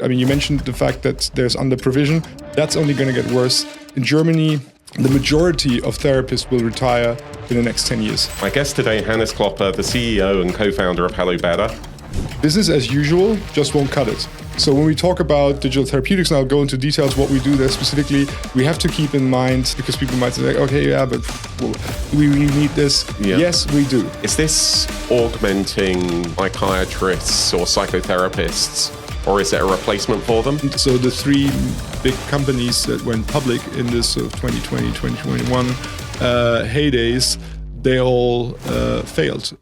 I mean, you mentioned the fact that there's under provision. That's only going to get worse. In Germany, the majority of therapists will retire in the next 10 years. My guest today, Hannes Klöpper, the CEO and co-founder of HelloBetter. Business as usual just won't cut it. So when we talk about digital therapeutics, and I'll go into details what we do there specifically, we have to keep in mind, because people might say, okay, yeah, but do we really need this? Yeah. Yes, we do. Is this augmenting psychiatrists or psychotherapists, or is it a replacement for them? So the three big companies that went public in this 2020, 2021 heydays, they all failed.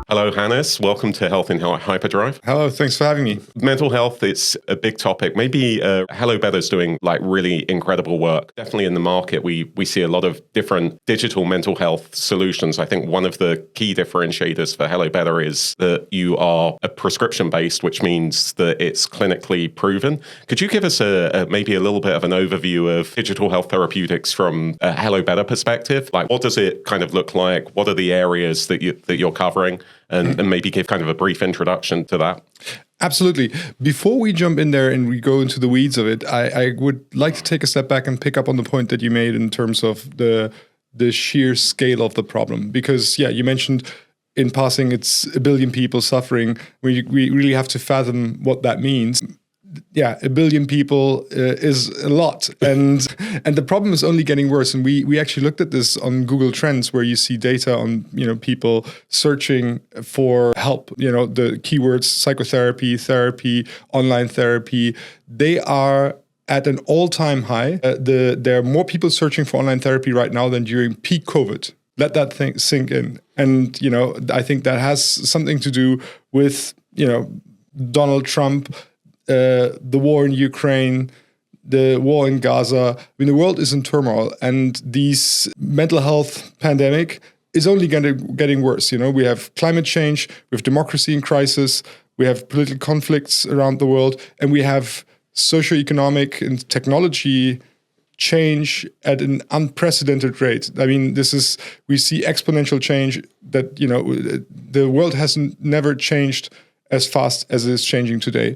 Hello, Hannes. Welcome to Health in Hyperdrive. Hello, thanks for having me. Mental health, it's a big topic. Maybe HelloBetter's doing really incredible work. Definitely in the market, we see a lot of different digital mental health solutions. I think one of the key differentiators for HelloBetter is that you are a prescription-based, which means that it's clinically proven. Could you give us maybe a little bit of an overview of digital health therapeutics from a HelloBetter perspective? Like, what does it kind of look like? What are the areas that you're covering? And maybe give kind of a brief introduction to that. Absolutely. Before we jump in there and we go into the weeds of it, I would like to take a step back and pick up on the point that you made in terms of the sheer scale of the problem. Because, yeah, you mentioned in passing it's 1 billion people suffering. We really have to fathom what that means. Yeah, 1 billion people is a lot, and the problem is only getting worse. And we actually looked at this on Google Trends, where you see data on people searching for help. The keywords psychotherapy, therapy, online therapy. They are at an all-time high. There are more people searching for online therapy right now than during peak COVID. Let that thing sink in. And I think that has something to do with Donald Trump. The war in Ukraine, the war in Gaza. I mean, the world is in turmoil, and this mental health pandemic is only getting worse. We have climate change, we have democracy in crisis, we have political conflicts around the world, and we have socioeconomic and technology change at an unprecedented rate. I mean, we see exponential change that, the world never changed as fast as it is changing today.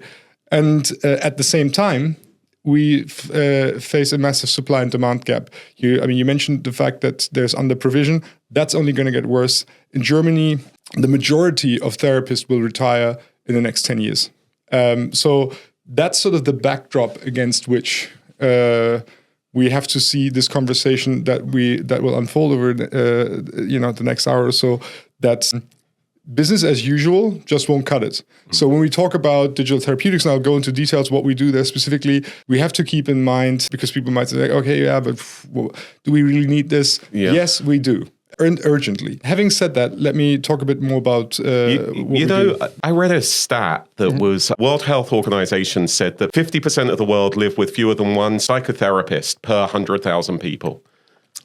And at the same time, we face a massive supply and demand gap. You mentioned the fact that there's under provision. That's only going to get worse. In Germany, the majority of therapists will retire in the next 10 years. So that's sort of the backdrop against which we have to see this conversation that will unfold over the next hour or so. That's business as usual just won't cut it. So when we talk about digital therapeutics, and I'll go into details what we do there specifically, we have to keep in mind, because people might say, okay, yeah, but do we really need this? Yeah. Yes, we do. And urgently. Having said that, let me talk a bit more about I read a stat that was World Health Organization said that 50% of the world live with fewer than one psychotherapist per 100,000 people.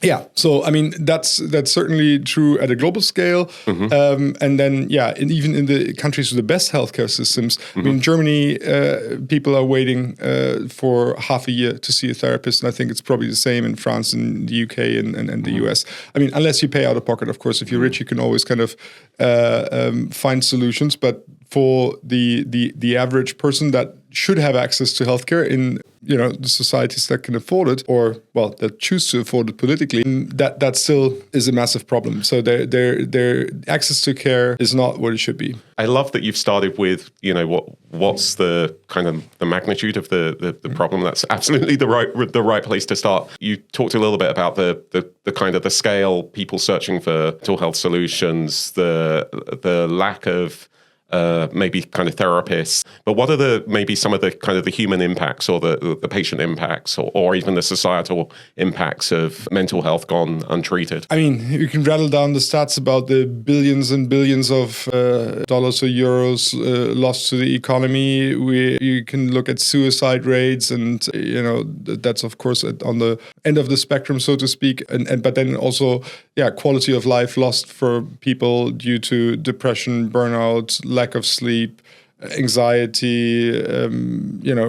Yeah, so I mean that's certainly true at a global scale, and then even in the countries with the best healthcare systems. I mean, in Germany, people are waiting for half a year to see a therapist, and I think it's probably the same in France and the UK and the US. I mean, unless you pay out of pocket, of course. If you're rich, you can always kind of find solutions. But for the average person that should have access to healthcare in the societies that can afford it, or that choose to afford it politically, that still is a massive problem. So their access to care is not what it should be. I love that you've started with what's the kind of the magnitude of the problem. That's absolutely the right place to start. You talked a little bit about the kind of the scale, people searching for mental health solutions, the lack of maybe kind of therapists, but what are maybe some of the kind of the human impacts, or the patient impacts, or even the societal impacts of mental health gone untreated? I mean, you can rattle down the stats about the billions and billions of dollars or euros lost to the economy. You can look at suicide rates, and that's of course on the end of the spectrum, so to speak, but then also quality of life lost for people due to depression, burnout, lack of sleep, anxiety,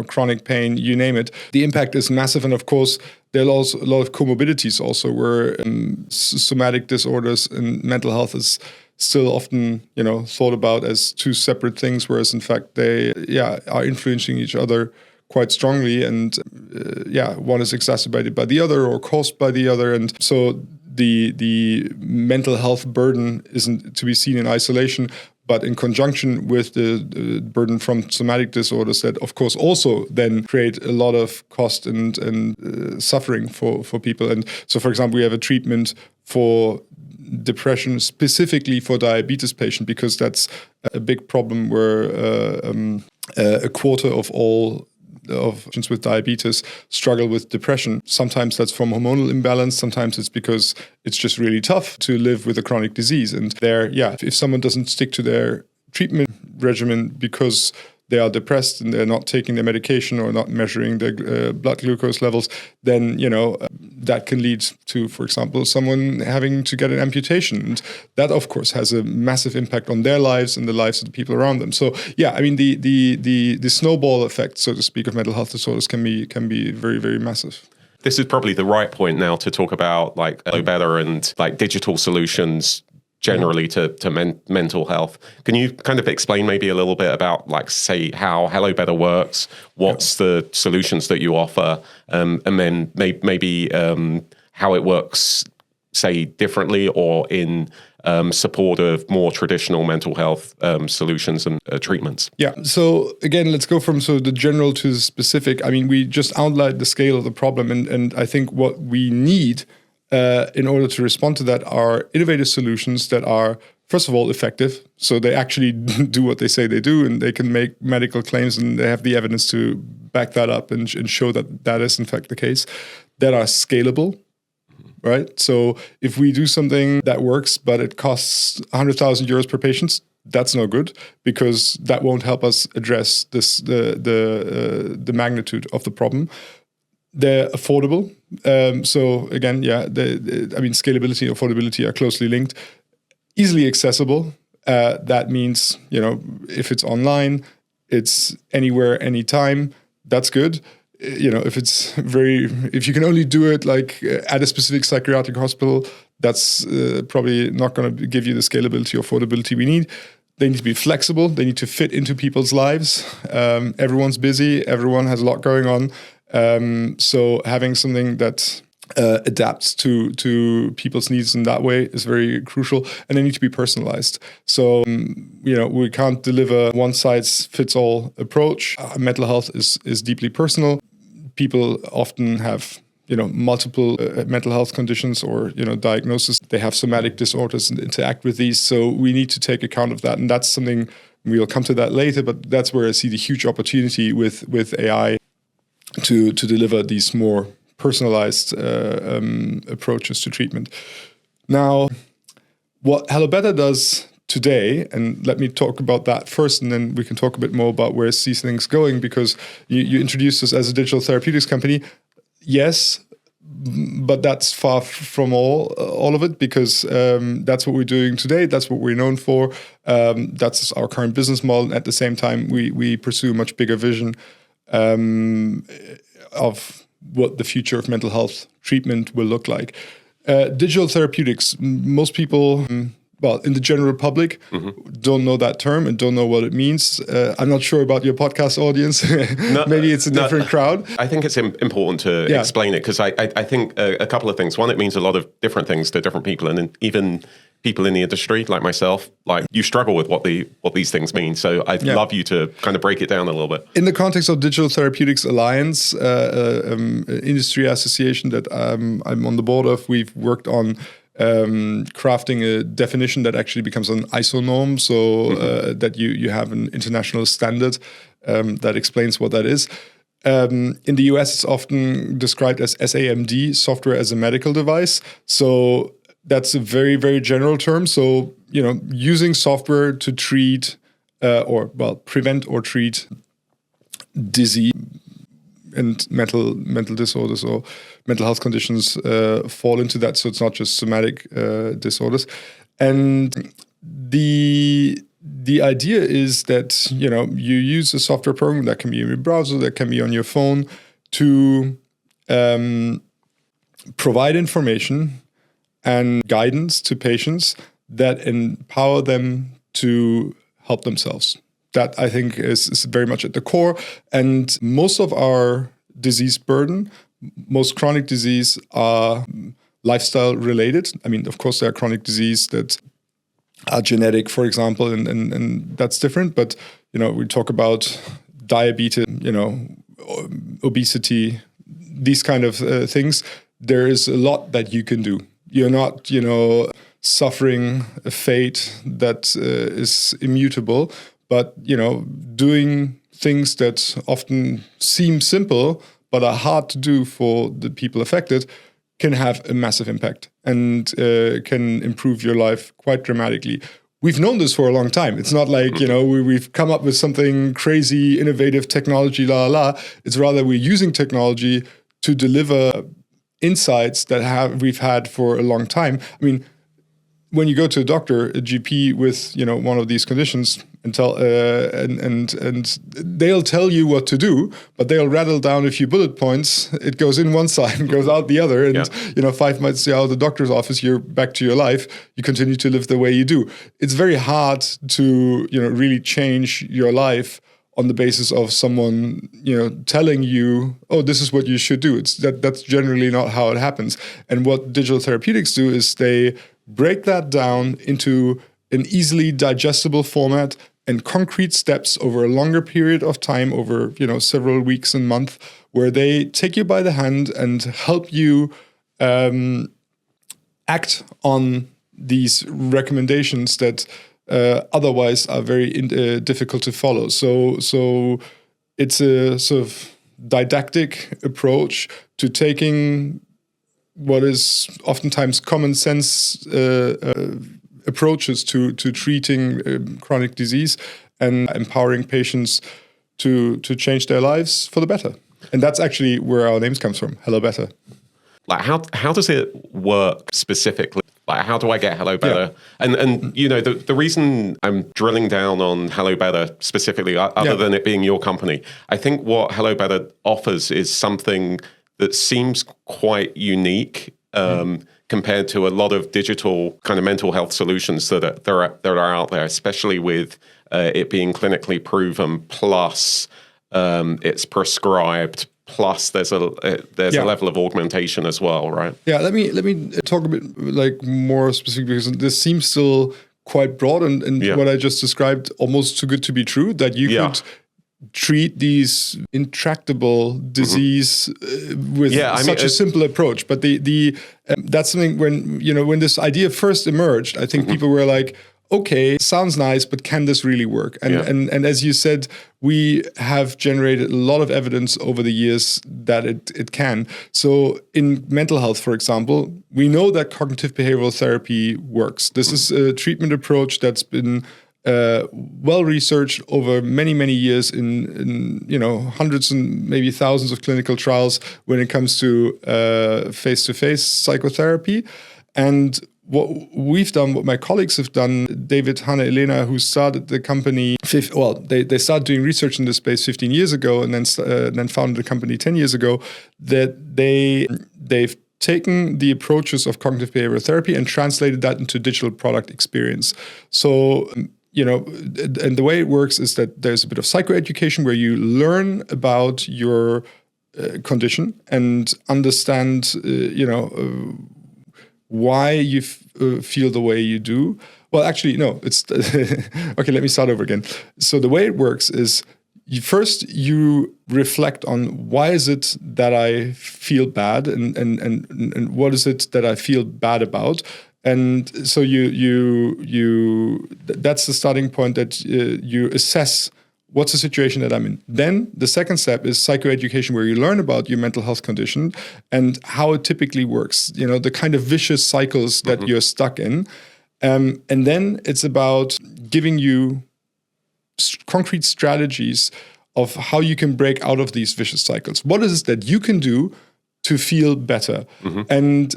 chronic pain, you name it. The impact is massive. And of course, there are also a lot of comorbidities also, where somatic disorders and mental health is still often, thought about as two separate things, whereas in fact they, are influencing each other quite strongly, and one is exacerbated by the other or caused by the other, and so the mental health burden isn't to be seen in isolation, but in conjunction with the burden from somatic disorders that, of course, also then create a lot of cost and suffering for people. And so, for example, we have a treatment for depression specifically for diabetes patients, because that's a big problem where a quarter of all of patients with diabetes struggle with depression. Sometimes that's from hormonal imbalance. Sometimes it's because it's just really tough to live with a chronic disease. And if someone doesn't stick to their treatment regimen because they are depressed and they're not taking their medication or not measuring their blood glucose levels, then, that can lead to, for example, someone having to get an amputation. And that, of course, has a massive impact on their lives and the lives of the people around them. So, the snowball effect, so to speak, of mental health disorders can be very, very massive. This is probably the right point now to talk about like HelloBetter and like digital solutions generally to mental health. Can you kind of explain maybe a little bit about, like, say, how HelloBetter works, what's the solutions that you offer, and then maybe how it works, say, differently or in support of more traditional mental health solutions and treatments? Yeah. So again, let's go from the general to the specific. I mean, we just outlined the scale of the problem, and I think what we need in order to respond to that are innovative solutions that are, first of all, effective. So they actually do what they say they do, and they can make medical claims, and they have the evidence to back that up and show that that is in fact the case. That are scalable, right? So if we do something that works, but it costs 100,000 euros per patient, that's no good, because that won't help us address the magnitude of the problem. They're affordable. So again, scalability and affordability are closely linked. Easily accessible. That means, if it's online, it's anywhere, anytime. That's good. If you can only do it like at a specific psychiatric hospital, that's probably not going to give you the scalability or affordability we need. They need to be flexible. They need to fit into people's lives. Everyone's busy. Everyone has a lot going on. So having something that adapts to people's needs in that way is very crucial, and they need to be personalized. So, we can't deliver one size fits all approach. Mental health is deeply personal. People often have, multiple mental health conditions or, diagnosis. They have somatic disorders and interact with these. So we need to take account of that. And that's something, we'll come to that later, but that's where I see the huge opportunity with AI to deliver these more personalized approaches to treatment. Now, what HelloBetter does today, and let me talk about that first, and then we can talk a bit more about where I see things going, because you introduced us as a digital therapeutics company. Yes, but that's far from all of it, because that's what we're doing today. That's what we're known for. That's our current business model. And at the same time, we pursue a much bigger vision of what the future of mental health treatment will look like. Digital therapeutics, most people, in the general public, don't know that term and don't know what it means. I'm not sure about your podcast audience. Maybe it's a different crowd. I think it's important to explain it, because I think a couple of things. One, it means a lot of different things to different people, and even people in the industry like myself, like you struggle with what these things mean. So I'd love you to kind of break it down a little bit. In the context of Digital Therapeutics Alliance, industry association that I'm on the board of, we've worked on crafting a definition that actually becomes an ISO norm, so that you have an international standard that explains what that is. In the US, it's often described as SAMD, software as a medical device. So that's a very, very general term. So, using software to treat prevent or treat disease and mental disorders or mental health conditions fall into that. So it's not just somatic disorders. And the idea is that, you use a software program that can be in your browser, that can be on your phone, to provide information and guidance to patients that empower them to help themselves. That, I think, is very much at the core. And most of our disease burden, most chronic disease, are lifestyle related. I mean, of course, there are chronic disease that are genetic, for example, and that's different. But, we talk about diabetes, obesity, these kind of things. There is a lot that you can do. You're not, suffering a fate that is immutable, but, doing things that often seem simple but are hard to do for the people affected can have a massive impact and can improve your life quite dramatically. We've known this for a long time. It's not like, we've come up with something crazy, innovative technology, It's rather we're using technology to deliver insights that we've had for a long time. I mean, when you go to a doctor, a GP with, one of these conditions and they'll tell you what to do, but they'll rattle down a few bullet points. It goes in one side and goes out the other. And, 5 months out of the doctor's office, you're back to your life. You continue to live the way you do. It's very hard to, really change your life on the basis of someone, telling you, oh, this is what you should do. That's generally not how it happens. And what digital therapeutics do is they break that down into an easily digestible format and concrete steps over a longer period of time, over several weeks and months, where they take you by the hand and help you act on these recommendations that otherwise are very difficult to follow. So it's a sort of didactic approach to taking what is oftentimes common sense approaches to treating chronic disease and empowering patients to change their lives for the better. And that's actually where our names comes from, HelloBetter. Like how does it work specifically? Like, how do I get HelloBetter? Yeah. And the reason I'm drilling down on HelloBetter specifically, other than it being your company, I think what HelloBetter offers is something that seems quite unique compared to a lot of digital kind of mental health solutions that are out there, especially with it being clinically proven, plus it's prescribed, plus there's a level of augmentation as well, right? Yeah, let me talk a bit more specific, because this seems still quite broad and what I just described almost too good to be true, that you could treat these intractable disease with such a simple approach. But the that's something when this idea first emerged, I think people were like, okay, sounds nice, but can this really work? And as you said, we have generated a lot of evidence over the years that it can. So in mental health, for example, we know that cognitive behavioral therapy works. This is a treatment approach that's been well researched over many, many years in hundreds and maybe thousands of clinical trials when it comes to face-to-face psychotherapy. And what we've done, what my colleagues have done, David, Hannah, Elena, who started the company, they started doing research in this space 15 years ago and then founded the company 10 years ago, that they've taken the approaches of cognitive behavioral therapy and translated that into digital product experience. So, and the way it works is that there's a bit of psychoeducation where you learn about your condition and understand, why you feel the way you do. Well, actually, no, it's okay. Let me start over again. So the way it works is you reflect on why is it that I feel bad and what is it that I feel bad about. And so that's the starting point, that you assess what's the situation that I'm in. Then the second step is psychoeducation, where you learn about your mental health condition and how it typically works, the kind of vicious cycles that you're stuck in. And then it's about giving you concrete strategies of how you can break out of these vicious cycles. What is it that you can do to feel better? And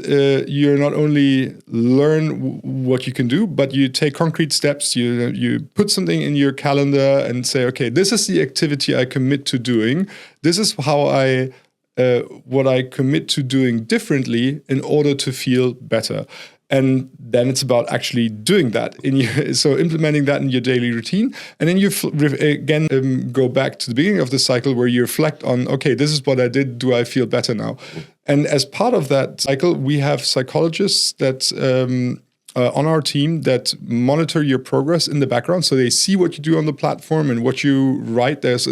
you not only learn what you can do, but you take concrete steps. You put something in your calendar and say, okay, this is the activity I commit to doing. This is how what I commit to doing differently in order to feel better. And then it's about actually doing that so implementing that in your daily routine. And then you again go back to the beginning of the cycle where you reflect on, okay, this is what I did. Do I feel better now? And as part of that cycle, we have psychologists that on our team that monitor your progress in the background. So they see what you do on the platform and what you write. There's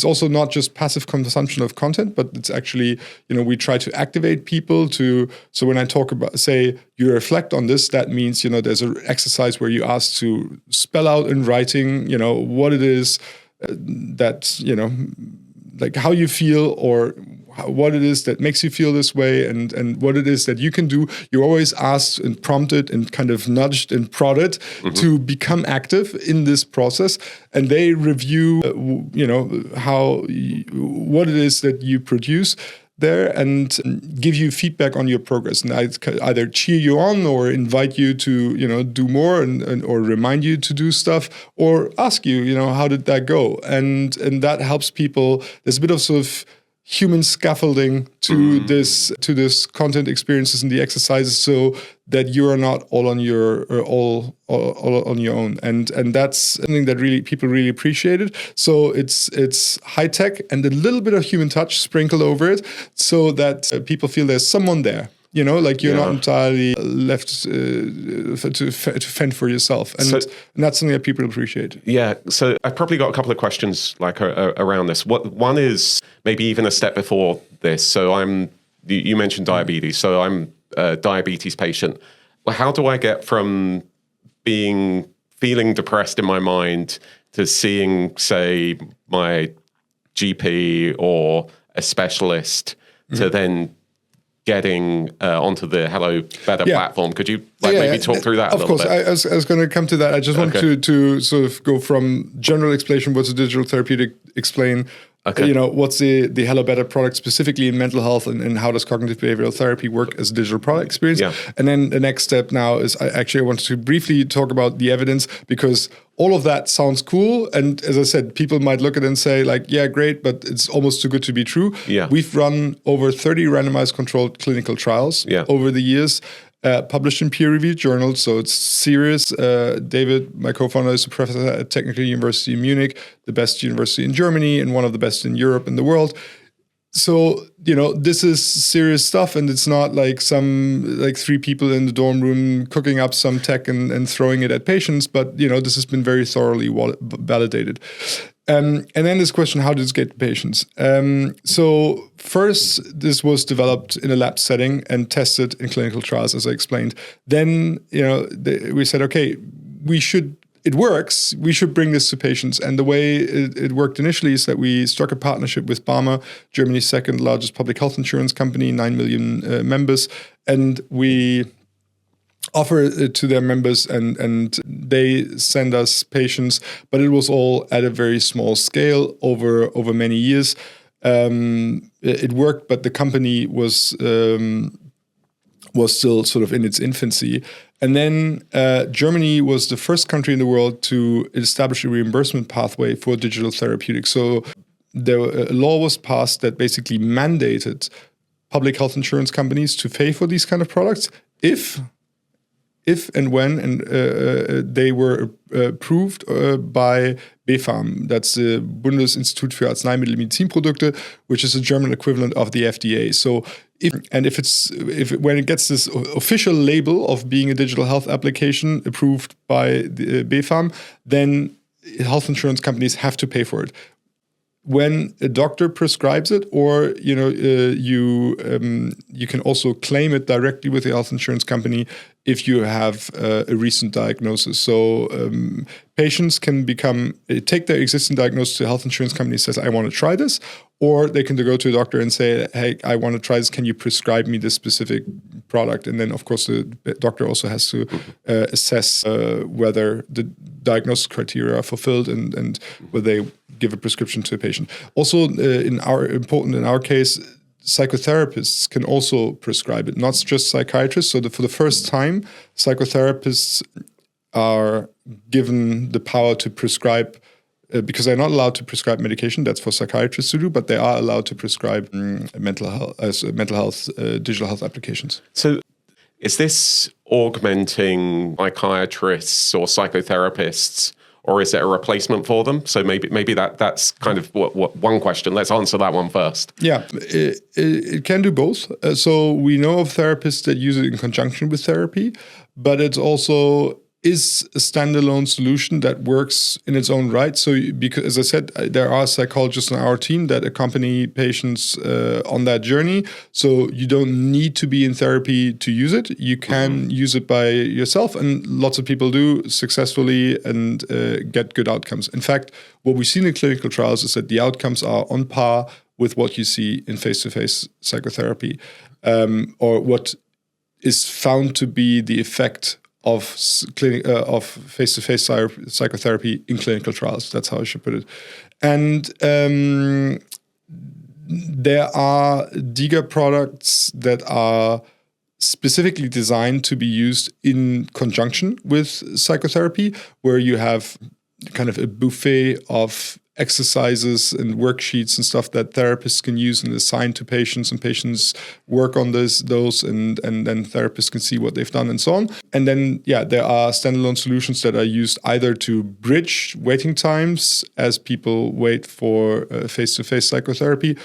also not just passive consumption of content, but it's actually, we try to activate people so when I talk about, say, you reflect on this, that means, there's an exercise where you ask to spell out in writing, what it is that, like how you feel or what it is that makes you feel this way and what it is that you can do. You're always asked and prompted and kind of nudged and prodded to become active in this process. And they review, what it is that you produce there and give you feedback on your progress. And either cheer you on or invite you to, do more or remind you to do stuff or ask you, how did that go? And that helps people. There's a bit of sort of human scaffolding to this content experiences and the exercises, so that you are not all on your own, and that's something that really people really appreciated. So it's high tech and a little bit of human touch sprinkled over it, so that people feel there's someone there. Like you're not entirely left to fend for yourself. And that's something that people appreciate. Yeah. So I've probably got a couple of questions around this. One is maybe even a step before this. So you mentioned diabetes. So I'm a diabetes patient. Well, how do I get from feeling depressed in my mind to seeing, say, my GP or a specialist to then getting onto the HelloBetter platform? Could you maybe talk through that a little bit? Of course, I was going to come to that. I just want to sort of go from general explanation, what's a digital therapeutic, explain, what's the HelloBetter product specifically in mental health and how does cognitive behavioral therapy work as a digital product experience. Yeah. And then the next step now is I want to briefly talk about the evidence, because all of that sounds cool. And as I said, people might look at it and say like, yeah, great, but it's almost too good to be true. Yeah. We've run over 30 randomized controlled clinical trials over the years, published in peer-reviewed journals, so it's serious. David, my co-founder, is a professor at Technical University in Munich, the best university in Germany and one of the best in Europe and the world. So, this is serious stuff, and it's not like some three people in the dorm room cooking up some tech and throwing it at patients, but, this has been very thoroughly validated. And then this question, how does it get to patients? So first, this was developed in a lab setting and tested in clinical trials, as I explained. Then, we said, okay, it works, we should bring this to patients. And the way it worked initially is that we struck a partnership with Barmer, Germany's second largest public health insurance company, 9 million members. And we offer it to their members and they send us patients, but it was all at a very small scale over many years. It worked, but the company was still sort of in its infancy. And then Germany was the first country in the world to establish a reimbursement pathway for digital therapeutics. So a law was passed that basically mandated public health insurance companies to pay for these kind of products if and when they were approved by BfArM. That's the Bundesinstitut für Arzneimittel und Medizinprodukte, which is a German equivalent of the FDA. So when it gets this official label of being a digital health application approved by the BfArM, then health insurance companies have to pay for it. When a doctor prescribes it, or you can also claim it directly with the health insurance company if you have a recent diagnosis. So patients can take their existing diagnosis to a health insurance company, says, I want to try this, or they can go to a doctor and say, hey, I want to try this. Can you prescribe me this specific product? And then, of course, the doctor also has to assess whether the diagnosis criteria are fulfilled and whether they give a prescription to a patient. Also, in our case, psychotherapists can also prescribe it, not just psychiatrists. So for the first time, psychotherapists are given the power to prescribe, because they're not allowed to prescribe medication. That's for psychiatrists to do, but they are allowed to prescribe mental health, digital health applications. So Is this augmenting psychiatrists or psychotherapists, or is it a replacement for them? So maybe that's kind of what one question. Let's answer that one first. Yeah, it can do both. So we know of therapists that use it in conjunction with therapy, but it also is a standalone solution that works in its own right. So because, as I said, there are psychologists on our team that accompany patients on that journey. So you don't need to be in therapy to use it. You can use it by yourself, and lots of people do successfully and get good outcomes. In fact, what we've seen in clinical trials is that the outcomes are on par with what you see in face-to-face psychotherapy, or what is found to be the effect of face-to-face psychotherapy in clinical trials. That's how I should put it. And there are DIGA products that are specifically designed to be used in conjunction with psychotherapy, where you have kind of a buffet of exercises and worksheets and stuff that therapists can use and assign to patients, and patients work on those and then therapists can see what they've done and so on. And then, there are standalone solutions that are used either to bridge waiting times as people wait for face-to-face psychotherapy,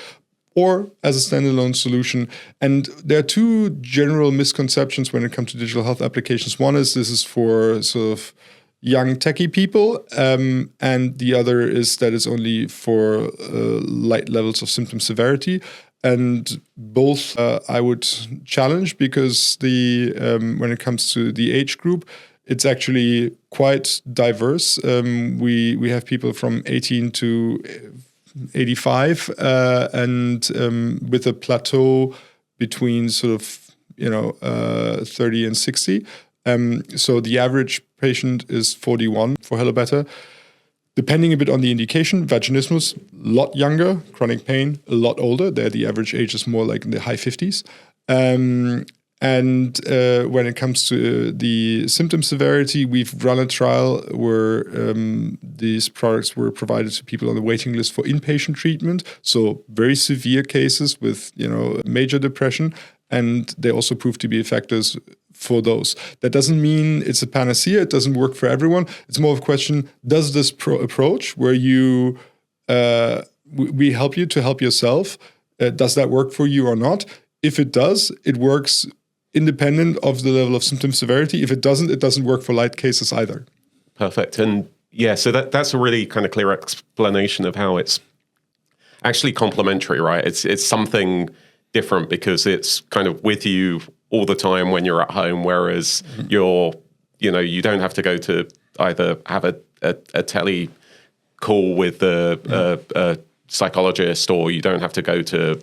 or as a standalone solution. And there are two general misconceptions when it comes to digital health applications. One is this is for sort of young techie people, and the other is that it's only for light levels of symptom severity. And both I would challenge, because when it comes to the age group, it's actually quite diverse. We have people from 18 to 85, and with a plateau between sort of 30 and 60. So the average patient is 41 for HelloBetter. Depending a bit on the indication, vaginismus, a lot younger, chronic pain, a lot older. There, the average age is more like in the high 50s. And when it comes to the symptom severity, we've run a trial where these products were provided to people on the waiting list for inpatient treatment. So very severe cases with, major depression. And they also proved to be effective for those. That doesn't mean it's a panacea. It doesn't work for everyone. It's more of a question, does this approach where we help you to help yourself, does that work for you or not? If it does, it works independent of the level of symptom severity. If it doesn't work for light cases either. Perfect. And so that's a really kind of clear explanation of how it's actually complementary, right? It's something different because it's kind of with you all the time when you're at home, whereas you don't have to go to either have a tele call with a psychologist, or you don't have to go to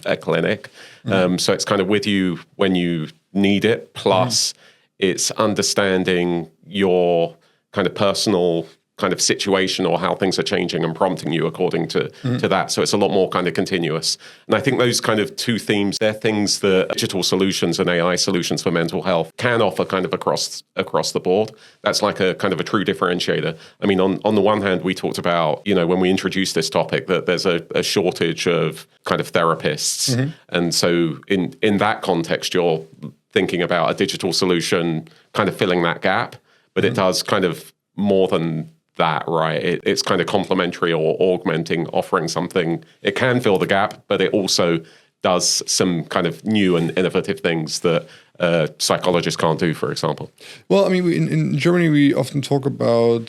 a clinic. So it's kind of with you when you need it, plus it's understanding your kind of personal kind of situation or how things are changing and prompting you according to that. So it's a lot more kind of continuous. And I think those kind of two themes, they're things that digital solutions and AI solutions for mental health can offer kind of across the board. That's like a kind of a true differentiator. I mean, on the one hand, we talked about, when we introduced this topic, that there's a shortage of kind of therapists. And so in that context, you're thinking about a digital solution kind of filling that gap, but it does kind of more than that, right? It's kind of complementary or augmenting, offering something. It can fill the gap, but it also does some kind of new and innovative things that psychologists can't do, for example. Well, I mean, in Germany, we often talk about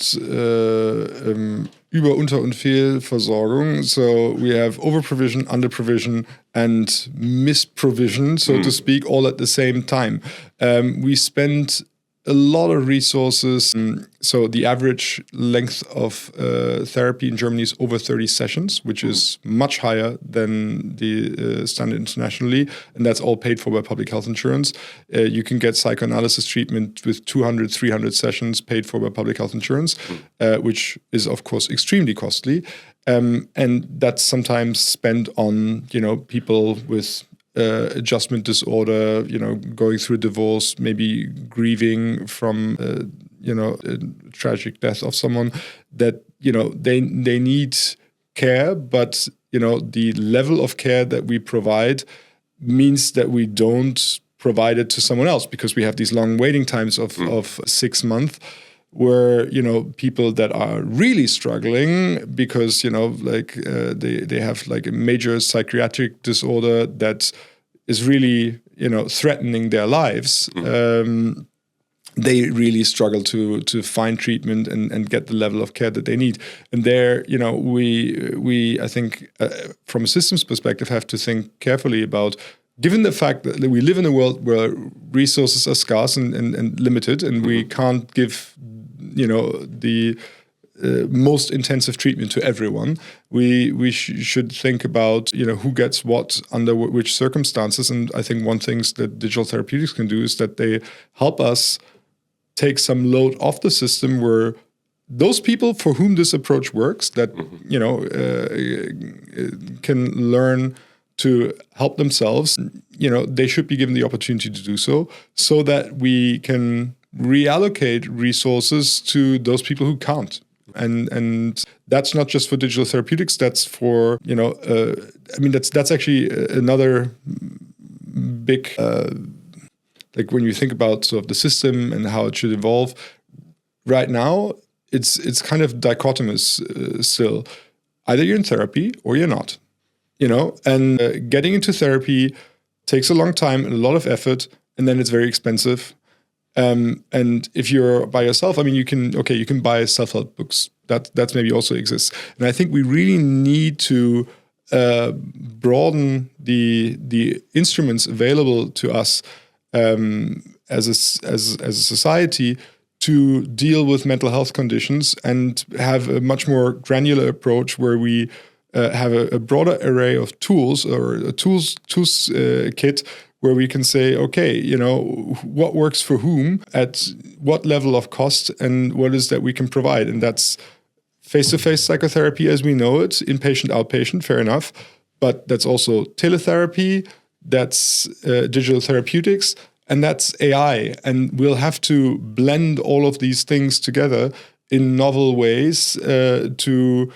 Über-, Unter- und Fehlversorgung. So we have over-provision, under-provision, and misprovision, so to speak, all at the same time. We spend a lot of resources. So the average length of therapy in Germany is over 30 sessions, which is much higher than the standard internationally. And that's all paid for by public health insurance. You can get psychoanalysis treatment with 200, 300 sessions paid for by public health insurance, which is, of course, extremely costly. And that's sometimes spent on, people with adjustment disorder, going through divorce, maybe grieving from, a tragic death of someone, that, they need care, but, the level of care that we provide means that we don't provide it to someone else, because we have these long waiting times of 6 months, where, you know, people that are really struggling because, you know, like they have like a major psychiatric disorder that is really, you know, threatening their lives. They really struggle to find treatment and get the level of care that they need. And there, you know, we I think from a systems perspective have to think carefully about, given the fact that we live in a world where resources are scarce and limited, and we can't give, you know, the most intensive treatment to everyone, we should think about, you know, who gets what under which circumstances. And I think one thing that digital therapeutics can do is that they help us take some load off the system, where those people for whom this approach works, that you know, can learn to help themselves, you know, they should be given the opportunity to do so that we can reallocate resources to those people who can't. And that's not just for digital therapeutics. That's for, you know, I mean, that's actually another big. Like when you think about sort of the system and how it should evolve, right now it's kind of dichotomous still. Either you're in therapy or you're not, you know. And getting into therapy takes a long time and a lot of effort, and then it's very expensive. And if you're by yourself, I mean, you can buy self-help books. That maybe also exists. And I think we really need to broaden the instruments available to us as a society to deal with mental health conditions, and have a much more granular approach where we have a broader array of tools, or a tools kit, where we can say, okay, you know, what works for whom at what level of cost, and what is that we can provide. And that's face-to-face psychotherapy as we know it, inpatient, outpatient, fair enough. But that's also teletherapy, that's digital therapeutics, and that's AI. And we'll have to blend all of these things together in novel ways to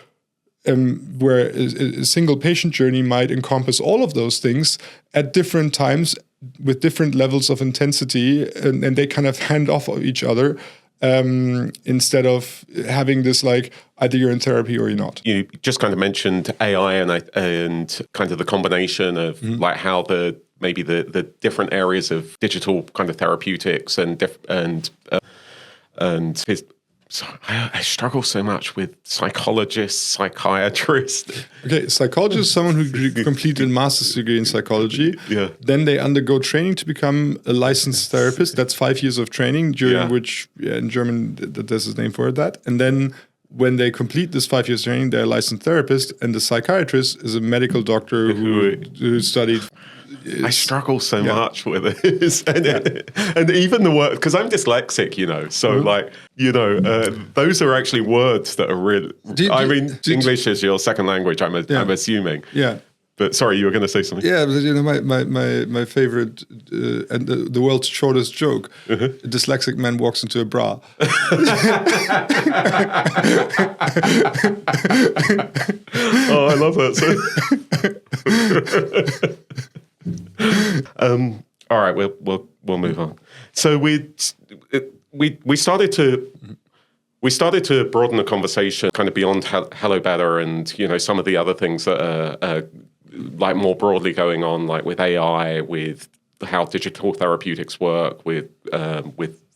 where a single patient journey might encompass all of those things at different times with different levels of intensity, and they kind of hand off of each other, instead of having this like either you're in therapy or you're not. You just kind of mentioned AI and kind of the combination of like how the different areas of digital kind of therapeutics So I struggle so much with psychologists, psychiatrists. Okay, psychologist is someone who completed a master's degree in psychology. Yeah. Then they undergo training to become a licensed therapist. That's 5 years of training, during which, in German, there's a name for that. And then when they complete this 5 years training, they're a licensed therapist. And the psychiatrist is a medical doctor who studied. I struggle so much with this, and even the word, because I'm dyslexic, you know. So like, you know, those are actually words that are really. English is your second language. I'm assuming. Yeah. But sorry, you were going to say something. Yeah, you know, my favorite and the world's shortest joke: a dyslexic man walks into a bra. Oh, I love that. All right, we'll move on. So we started to broaden the conversation kind of beyond HelloBetter and, you know, some of the other things that are like more broadly going on, like with AI, with how digital therapeutics work, with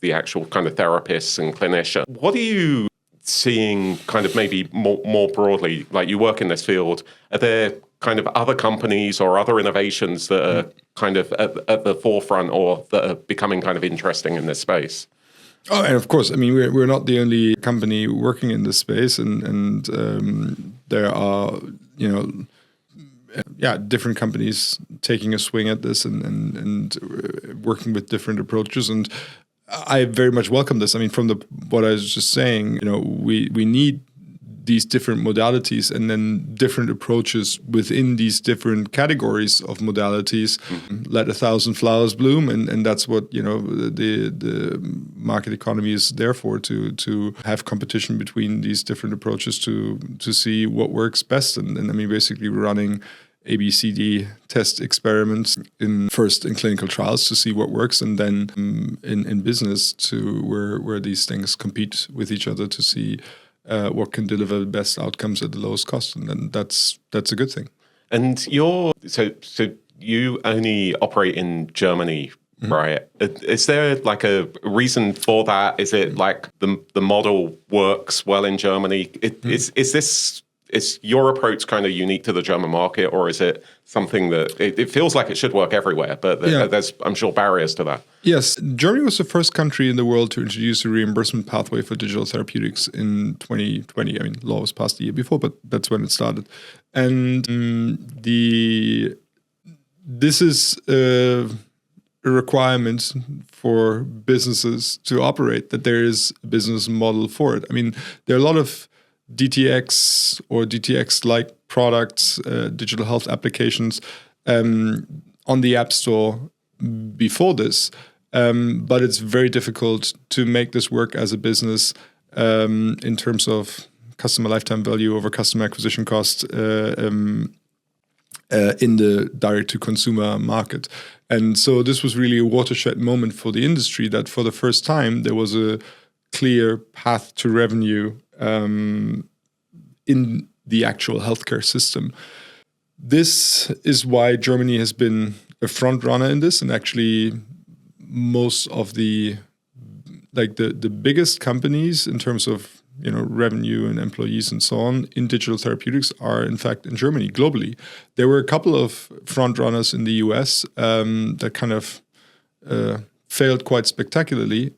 the actual kind of therapists and clinicians. What are you seeing kind of maybe more broadly? Like, you work in this field. Are there kind of other companies or other innovations that are kind of at the forefront, or that are becoming kind of interesting in this space? Oh, and of course, I mean, we're not the only company working in this space, and there are, you know, different companies taking a swing at this and working with different approaches. And I very much welcome this. I mean, from what I was just saying, you know, we need these different modalities and then different approaches within these different categories of modalities. Let 1,000 flowers bloom, and that's what, you know, the market economy is there for, to have competition between these different approaches to see what works best. And I mean, basically running ABCD test experiments first in clinical trials to see what works, and then in business to where these things compete with each other to see what can deliver the best outcomes at the lowest cost, and then that's a good thing. And so you only operate in Germany, right? Is there like a reason for that? Is it like the model works well in Germany? Is your approach kind of unique to the German market, or is it something that it feels like it should work everywhere, but there's, I'm sure, barriers to that? Yes, Germany was the first country in the world to introduce a reimbursement pathway for digital therapeutics in 2020. I mean, law was passed the year before, but that's when it started. And this is a requirement for businesses to operate, that there is a business model for it. I mean, there are a lot of DTX or DTX-like products, digital health applications on the App Store before this, but it's very difficult to make this work as a business in terms of customer lifetime value over customer acquisition cost in the direct-to-consumer market. And so this was really a watershed moment for the industry, that for the first time there was a clear path to revenue in the actual healthcare system. This is why Germany has been a front runner in this, and actually most of the biggest companies in terms of revenue and employees and so on in digital therapeutics are in fact in Germany globally. There were a couple of front runners in the US that kind of failed quite spectacularly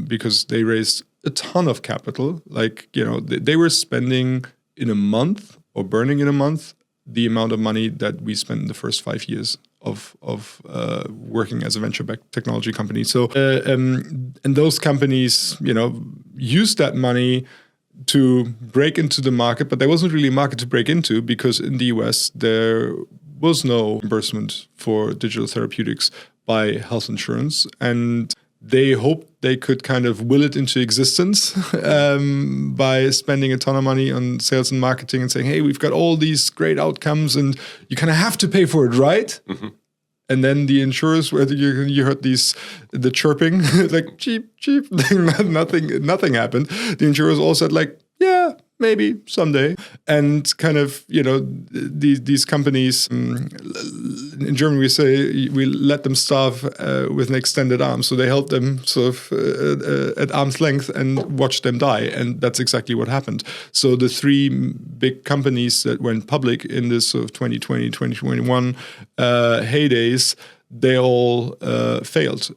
because they raised a ton of capital. They were spending in a month, or burning in a month, the amount of money that we spent in the first 5 years of working as a venture-backed technology company. So, and those companies, used that money to break into the market, but there wasn't really a market to break into, because in the US there was no reimbursement for digital therapeutics by health insurance, and they hoped they could kind of will it into existence by spending a ton of money on sales and marketing and saying, hey, we've got all these great outcomes and you kind of have to pay for it, right? Mm-hmm. And then the insurers, whether you heard the chirping, like cheap, nothing happened. The insurers all said yeah, maybe someday. And kind of, these companies, in Germany we say we let them starve with an extended arm. So they held them sort of at arm's length and watched them die. And that's exactly what happened. So the three big companies that went public in this sort of 2020, 2021 heydays, they all failed.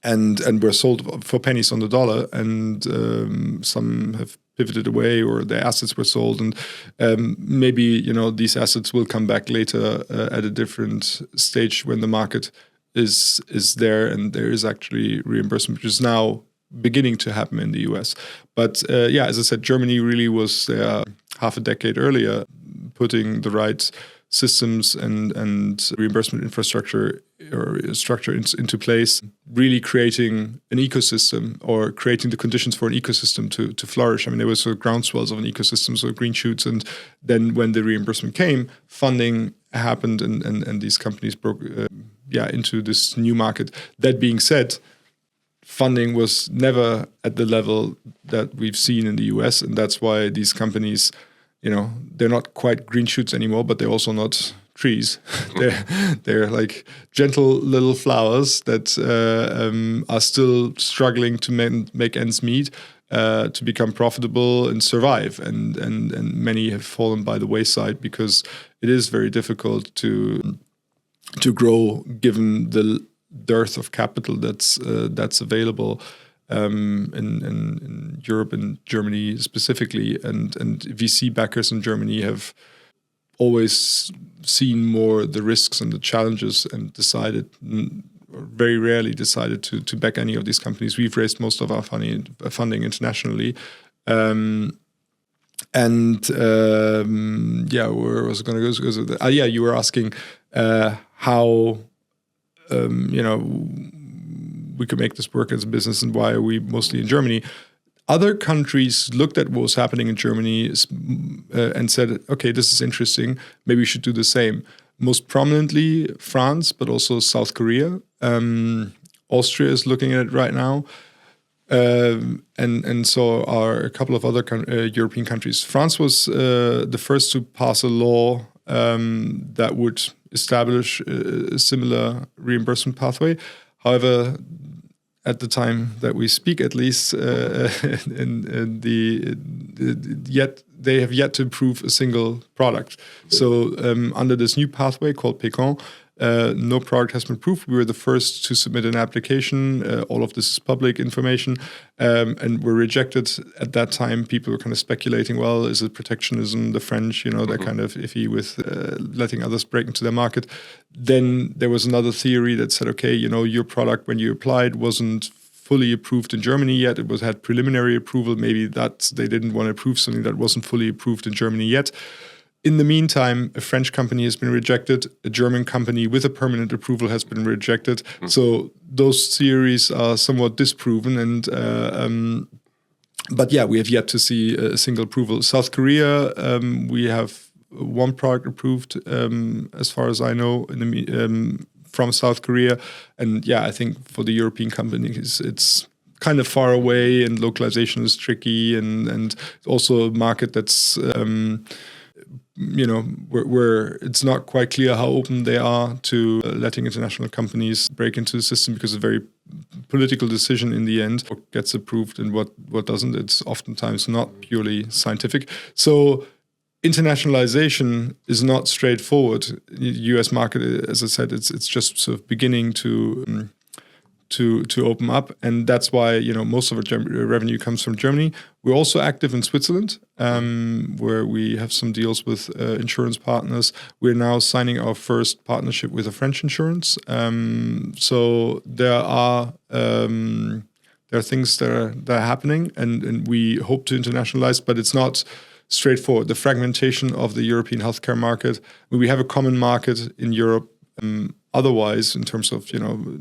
And were sold for pennies on the dollar, and some have pivoted away, or their assets were sold, and maybe these assets will come back later at a different stage when the market is there and there is actually reimbursement, which is now beginning to happen in the US. But as I said, Germany really was half a decade earlier putting the right systems and reimbursement infrastructure or structure into place, really creating an ecosystem, or creating the conditions for an ecosystem to flourish. I mean, there were sort of groundswells of an ecosystem, so green shoots, and then when the reimbursement came, funding happened, and these companies broke into this new market. That being said, funding was never at the level that we've seen in the US, and that's why these companies, they're not quite green shoots anymore, but they're also not trees. they're like gentle little flowers that are still struggling to make ends meet, to become profitable and survive. And many have fallen by the wayside because it is very difficult to grow given the dearth of capital that's available. In Europe and Germany specifically, and VC backers in Germany have always seen more the risks and the challenges and decided, or very rarely decided, to back any of these companies. We've raised most of our funding internationally. Where was I going to go? You were asking how we could make this work as a business, and why are we mostly in Germany? Other countries looked at what was happening in Germany and said, okay, this is interesting. Maybe we should do the same. Most prominently France, but also South Korea. Austria is looking at it right now. And so are a couple of other European countries. France was the first to pass a law that would establish a similar reimbursement pathway. However, at the time that we speak, at least, they have yet to approve a single product. So under this new pathway called PECON, no product has been approved. We were the first to submit an application. All of this is public information, and were rejected at that time. People were kind of speculating, well, is it protectionism? The French, they're kind of iffy with letting others break into their market. Then there was another theory that said, okay, your product, when you applied, wasn't fully approved in Germany yet. It had preliminary approval. Maybe they didn't want to approve something that wasn't fully approved in Germany yet. In the meantime, a French company has been rejected. A German company with a permanent approval has been rejected. So those theories are somewhat disproven. But yeah, we have yet to see a single approval. South Korea, we have one product approved, as far as I know, from South Korea. And yeah, I think for the European companies, it's kind of far away, and localization is tricky, and also a market that's where it's not quite clear how open they are to letting international companies break into the system, because it's a very political decision in the end. What gets approved and what doesn't, it's oftentimes not purely scientific. So internationalization is not straightforward. The US market, as I said, it's just sort of beginning to open up, and that's why most of our revenue comes from Germany. We're also active in Switzerland, where we have some deals with insurance partners. We're now signing our first partnership with a French insurance. So there are things that are happening, and we hope to internationalize, but it's not straightforward. The fragmentation of the European healthcare market. We have a common market in Europe. Otherwise, in terms of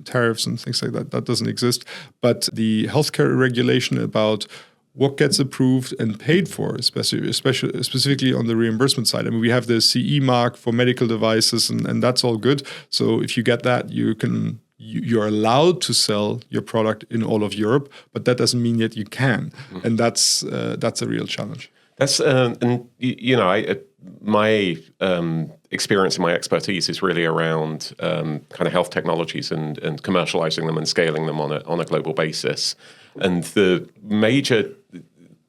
tariffs and things like that, that doesn't exist. But the healthcare regulation about what gets approved and paid for, specifically on the reimbursement side. I mean, we have the CE mark for medical devices, and that's all good. So if you get that, you're allowed to sell your product in all of Europe, but that doesn't mean that you can, and that's a real challenge. That's my experience and my expertise is really around kind of health technologies and commercializing them and scaling them on a global basis. And the major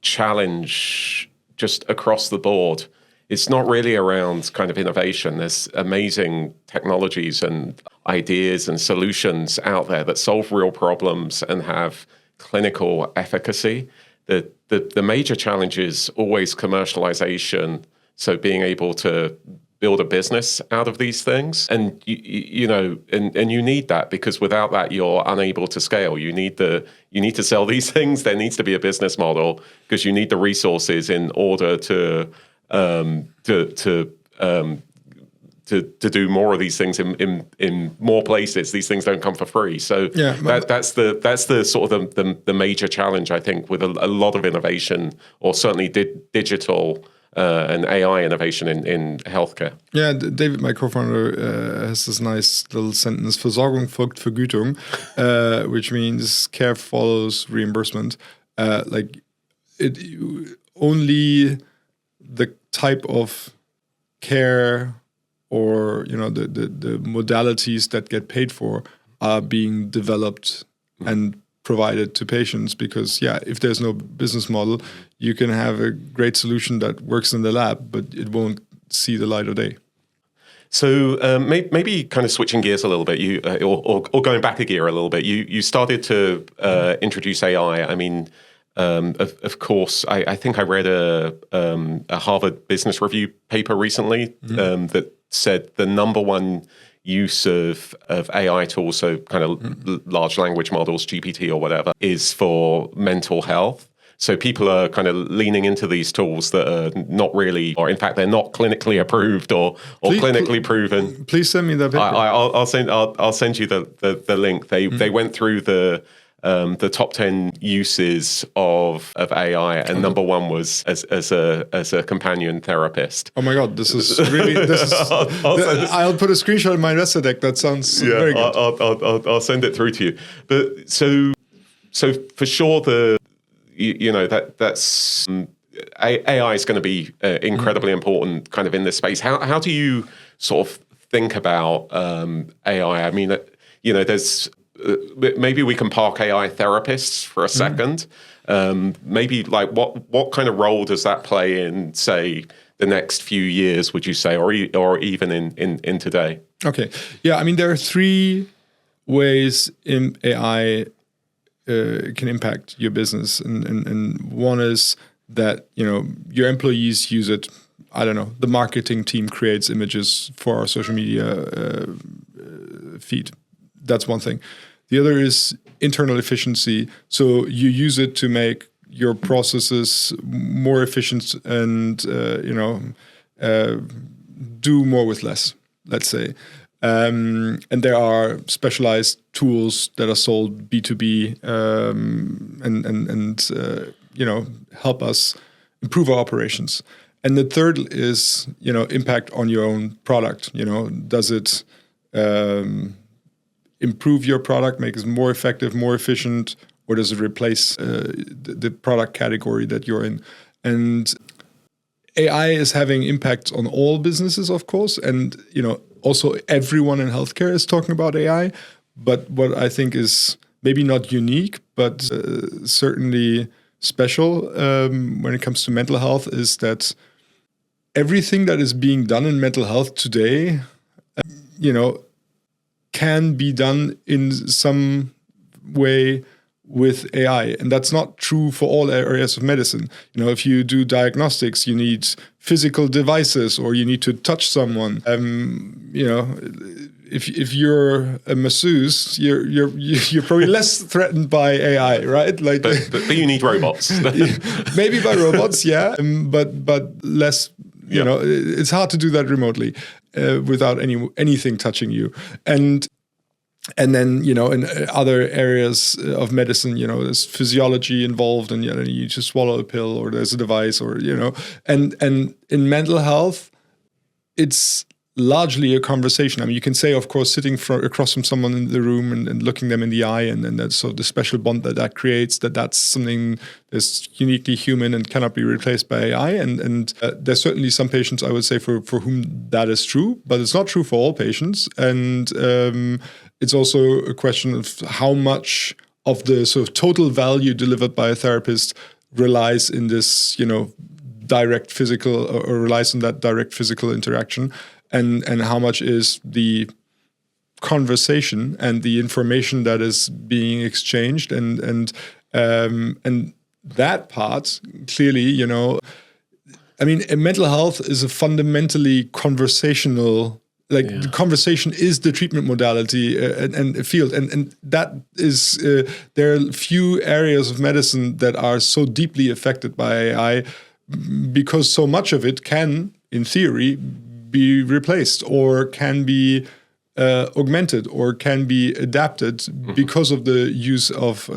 challenge just across the board, it's not really around kind of innovation. There's amazing technologies and ideas and solutions out there that solve real problems and have clinical efficacy. The major challenge is always commercialization. So being able to build a business out of these things, and you need that, because without that you're unable to scale. You need to sell these things. There needs to be a business model, because you need the resources in order to do more of these things in more places. These things don't come for free. So that's the sort of the major challenge, I think, with a lot of innovation, or certainly digital and AI innovation in healthcare. Yeah, David, my co-founder, has this nice little sentence: Versorgung folgt Vergütung, which means care follows reimbursement. Only the type of care or the modalities that get paid for are being developed and provided to patients, because if there's no business model, you can have a great solution that works in the lab, but it won't see the light of day. So maybe kind of switching gears a little bit, or going back a gear a little bit, you started to introduce AI. I mean, of course, I think I read a Harvard Business Review paper recently that said the number one use of AI tools, so kind of large language models, GPT or whatever, is for mental health. So people are kind of leaning into these tools that are not really, or in fact, they're not clinically approved or clinically proven. Please send me that paper. I'll send you the link. They went through the the top 10 uses of AI, and number one was as a companion therapist. Oh my God, this is really, I'll put a screenshot in my investor deck. That sounds very good. I'll send it through to you. But so for sure, that's AI is going to be incredibly important kind of in this space. How do you sort of think about AI? I mean, there's maybe we can park AI therapists for a second. Maybe like what kind of role does that play in, say, the next few years, would you say, or even in today? Okay. Yeah, I mean, there are three ways in AI can impact your business. And one is that, your employees use it. I don't know, the marketing team creates images for our social media feed. That's one thing. The other is internal efficiency. So you use it to make your processes more efficient and, do more with less, let's say. And there are specialized tools that are sold B2B and help us improve our operations. And the third is, impact on your own product. Does it improve your product, make it more effective, more efficient, or does it replace the product category that you're in? And AI is having impacts on all businesses, of course, and also everyone in healthcare is talking about AI. But what I think is maybe not unique, but certainly special when it comes to mental health is that everything that is being done in mental health today, can be done in some way with AI. And that's not true for all areas of medicine. If you do diagnostics, you need physical devices or you need to touch someone. If you're a masseuse, you're probably less threatened by AI, right? Like, but you need robots. Maybe by robots, yeah, but less. It's hard to do that remotely without anything touching you. And then, in other areas of medicine, there's physiology involved and, you need to swallow a pill or there's a device or, and in mental health, it's largely a conversation. I mean, you can say, of course, sitting across from someone in the room and looking them in the eye and that's sort of the special bond that creates, that's something that's uniquely human and cannot be replaced by AI. And there's certainly some patients, I would say, for whom that is true, but it's not true for all patients. And it's also a question of how much of the sort of total value delivered by a therapist relies in this, direct physical or relies on that direct physical interaction. And how much is the conversation and the information that is being exchanged and that part clearly, I mean, mental health is a fundamentally conversational. The conversation is the treatment modality and field, and that is there are few areas of medicine that are so deeply affected by AI because so much of it can, in theory, be replaced or can be augmented or can be adapted because of the use of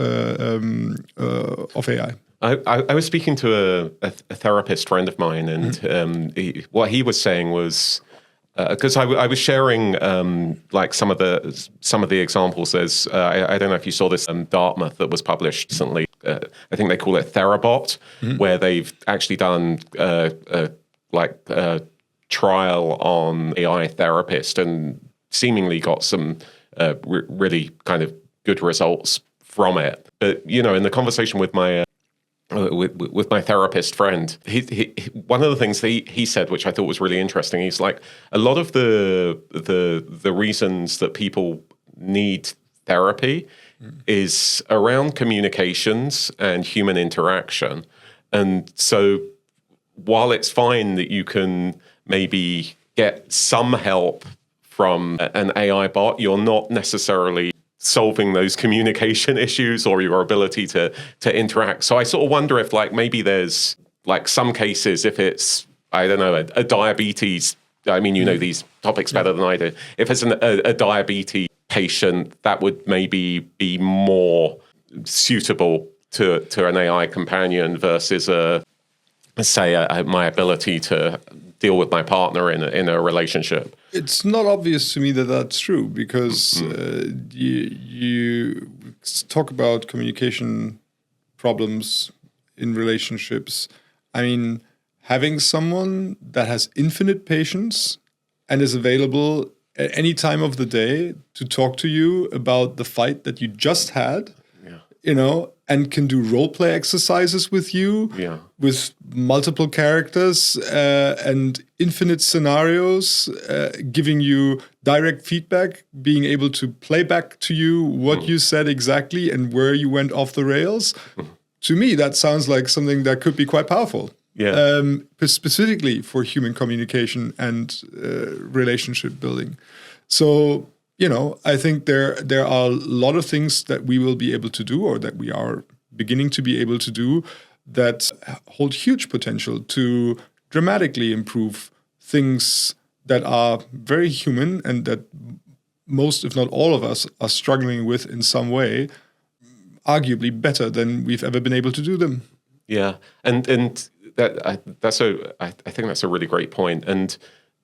AI. I was speaking to a therapist friend of mine, and what he was saying was because I was sharing like some of the examples. There's I don't know if you saw this Dartmouth that was published recently. I think they call it Therabot, where they've actually done trial on AI therapist and seemingly got some really kind of good results from it. But in the conversation with my therapist friend, he one of the things he said, which I thought was really interesting, he's like, a lot of the reasons that people need therapy is around communications and human interaction. And so while it's fine that you can maybe get some help from an AI bot, you're not necessarily solving those communication issues or your ability to interact. So I sort of wonder if maybe there's some cases, if it's, I don't know, a diabetes, I mean, these topics better than I do. If it's a diabetes patient, that would maybe be more suitable to an AI companion versus my ability to deal with my partner in a relationship. It's not obvious to me that that's true, because you talk about communication problems in relationships. I mean, having someone that has infinite patience and is available at any time of the day to talk to you about the fight that you just had, and can do role play exercises with you, with multiple characters and infinite scenarios, giving you direct feedback, being able to play back to you what you said exactly and where you went off the rails. To me, that sounds like something that could be quite powerful. Specifically for human communication and relationship building. So, I think there are a lot of things that we will be able to do, or that we are beginning to be able to do, that hold huge potential to dramatically improve things that are very human and that most, if not all of us, are struggling with in some way, arguably better than we've ever been able to do them. Yeah, and I think that's a really great point. And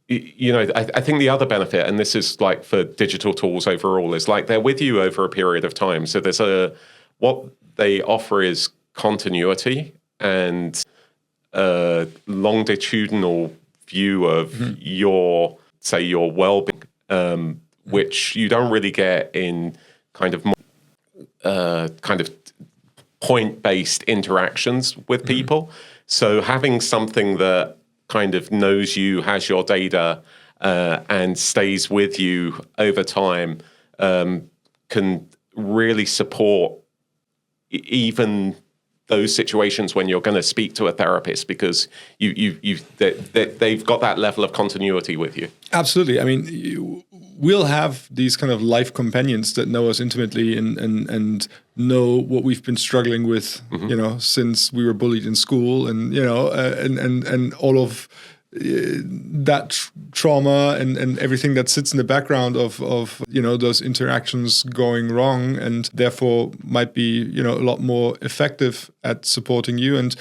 I think the other benefit, and this is like for digital tools overall, is like they're with you over a period of time. So there's what they offer is continuity and a longitudinal view of your well-being, which you don't really get in kind of more point-based interactions with people. So having something that kind of knows you, has your data, and stays with you over time, can really support even those situations when you're going to speak to a therapist, because they've got that level of continuity with you. Absolutely. I mean, we'll have these kind of life companions that know us intimately and know what we've been struggling with, since we were bullied in school, and and all of that trauma and everything that sits in the background of those interactions going wrong, and therefore might be a lot more effective at supporting you. And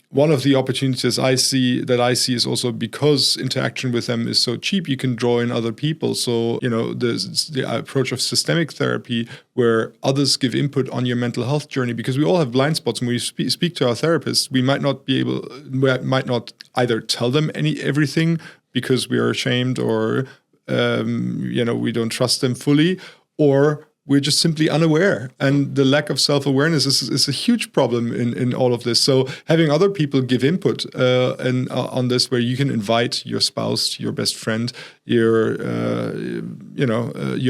one of the opportunities I see is also, because interaction with them is so cheap, you can draw in other people. So, there's the approach of systemic therapy, where others give input on your mental health journey, because we all have blind spots. When we speak to our therapists, we might not either tell them everything because we are ashamed, or, we don't trust them fully, or we're just simply unaware. And the lack of self-awareness is a huge problem in all of this. So having other people give input on this, where you can invite your spouse, your best friend, your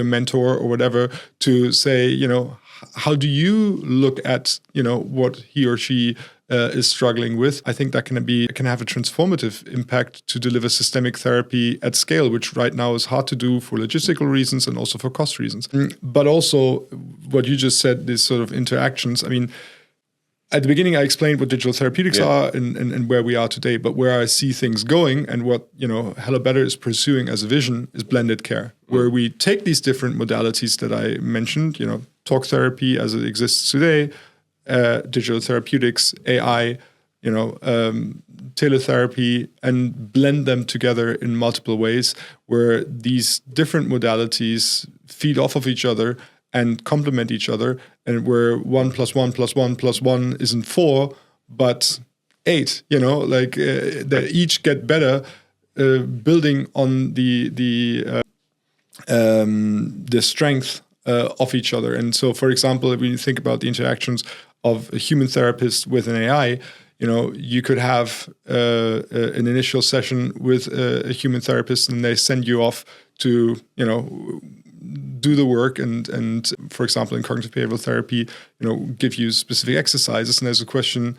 mentor or whatever, to say, how do you look at, what he or she is struggling with? I think that can have a transformative impact to deliver systemic therapy at scale, which right now is hard to do for logistical reasons and also for cost reasons. But also what you just said, these sort of interactions. I mean, at the beginning, I explained what digital therapeutics are and where we are today. But where I see things going, and what HelloBetter is pursuing as a vision, is blended care, where we take these different modalities that I mentioned, talk therapy as it exists today, digital therapeutics, AI, teletherapy, and blend them together in multiple ways, where these different modalities feed off of each other and complement each other, and where 1 + 1 + 1 + 1 isn't 4, but 8. They each get better, building on the strength of each other. And so, for example, when you think about the interactions of a human therapist with an AI, you could have an initial session with a human therapist, and they send you off to, do the work and for example, in cognitive behavioral therapy, give you specific exercises. And there's a question,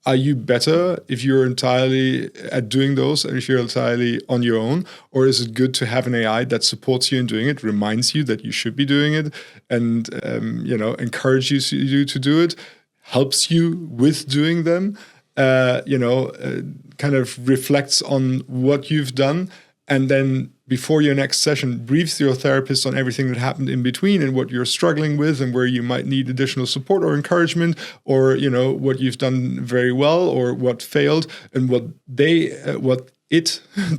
are you better if you're entirely at doing those, and if you're entirely on your own? Or is it good to have an AI that supports you in doing it, reminds you that you should be doing it, and encourages you to do it, helps you with doing them, kind of reflects on what you've done, and then before your next session, briefs your therapist on everything that happened in between and what you're struggling with and where you might need additional support or encouragement, or what you've done very well or what failed, and what the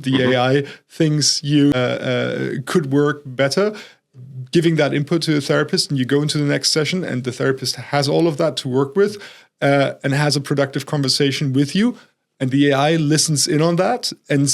AI thinks you could work better. Giving that input to the therapist, and you go into the next session, and the therapist has all of that to work with, and has a productive conversation with you. And the AI listens in on that and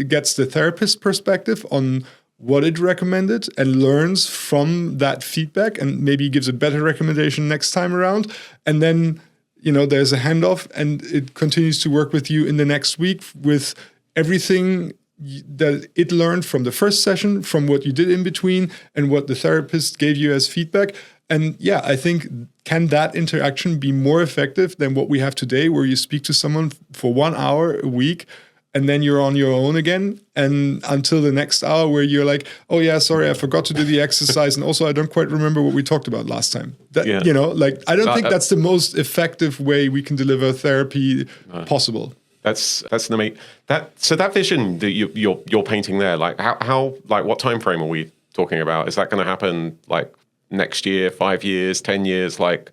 gets the therapist perspective on what it recommended and learns from that feedback and maybe gives a better recommendation next time around. And then, there's a handoff, and it continues to work with you in the next week with everything that it learned from the first session, from what you did in between, and what the therapist gave you as feedback. And yeah, I think, can that interaction be more effective than what we have today, where you speak to someone for 1 hour a week, and then you're on your own again, and until the next hour where you're like, oh yeah, sorry, I forgot to do the exercise, and also I don't quite remember what we talked about last time. I don't think that's the most effective way we can deliver therapy possible. That's amazing. That vision that you're painting there, like how what time frame are we talking about? Is that going to happen like next year, 5 years, 10 years? Like,